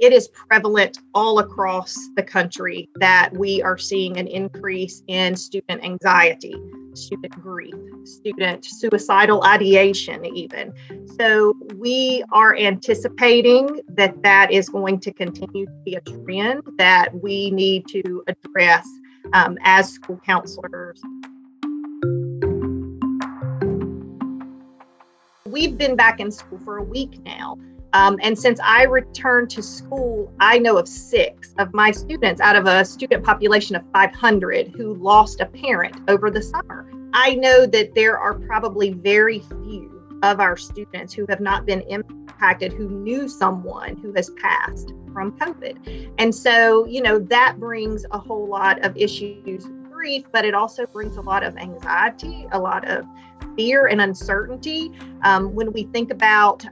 it is prevalent all across the country that we are seeing an increase in student anxiety, student grief, student suicidal ideation even. So we are anticipating that that is going to continue to be a trend that we need to address as school counselors. We've been back in school for a week now. And since I returned to school, I know of 6 of my students out of a student population of 500 who lost a parent over the summer. I know that there are probably very few of our students who have not been impacted, who knew someone who has passed from COVID. And so, that brings a whole lot of issues, grief, but it also brings a lot of anxiety, a lot of fear and uncertainty. When we think about,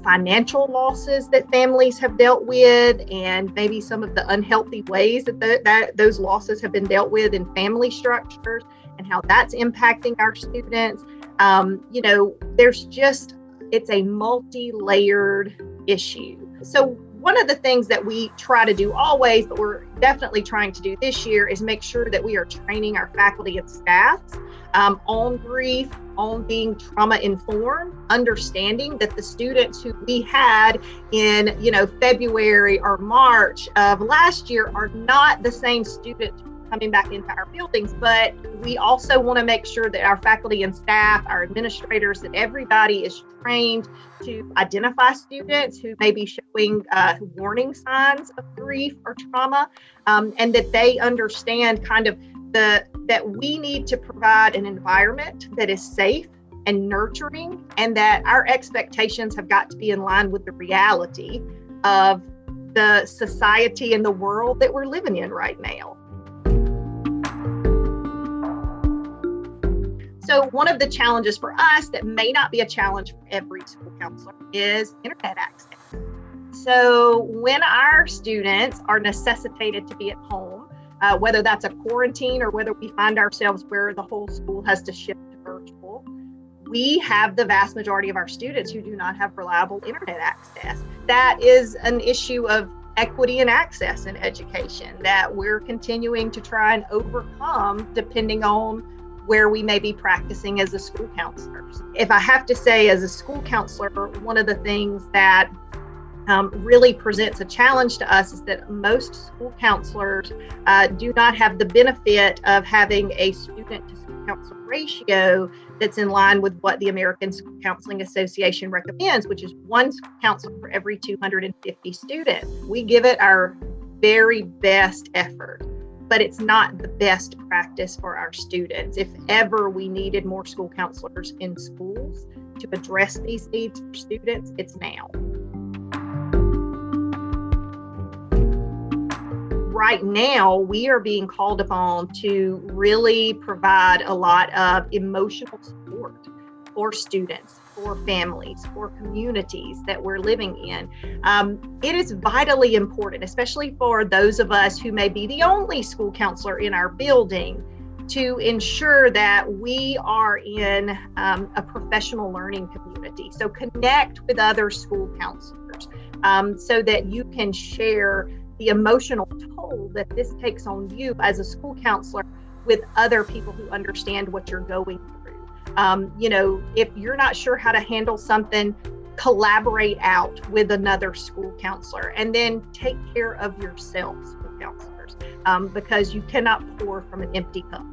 financial losses that families have dealt with, and maybe some of the unhealthy ways that those losses have been dealt with in family structures and how that's impacting our students, it's a multi-layered issue. So one of the things that we try to do always, but we're definitely trying to do this year, is make sure that we are training our faculty and staff on grief, on being trauma informed, understanding that the students who we had in, February or March of last year are not the same students coming back into our buildings, but we also want to make sure that our faculty and staff, our administrators, that everybody is trained to identify students who may be showing warning signs of grief or trauma, and that they understand that we need to provide an environment that is safe and nurturing, and that our expectations have got to be in line with the reality of the society and the world that we're living in right now. So one of the challenges for us that may not be a challenge for every school counselor is internet access. So when our students are necessitated to be at home, whether that's a quarantine or whether we find ourselves where the whole school has to shift to virtual, we have the vast majority of our students who do not have reliable internet access. That is an issue of equity and access in education that we're continuing to try and overcome depending on where we may be practicing as a school counselor. If I have to say, as a school counselor, one of the things that really presents a challenge to us is that most school counselors do not have the benefit of having a student to school counselor ratio that's in line with what the American School Counseling Association recommends, which is 1 school counselor for every 250 students. We give it our very best effort, but it's not the best practice for our students. If ever we needed more school counselors in schools to address these needs for students, it's now. Right now, we are being called upon to really provide a lot of emotional support for students, for families, for communities that we're living in. It is vitally important, especially for those of us who may be the only school counselor in our building, to ensure that we are in a professional learning community. So connect with other school counselors so that you can share the emotional toll that this takes on you as a school counselor with other people who understand what you're going through. If you're not sure how to handle something, collaborate out with another school counselor, and then take care of yourself, school counselors, because you cannot pour from an empty cup.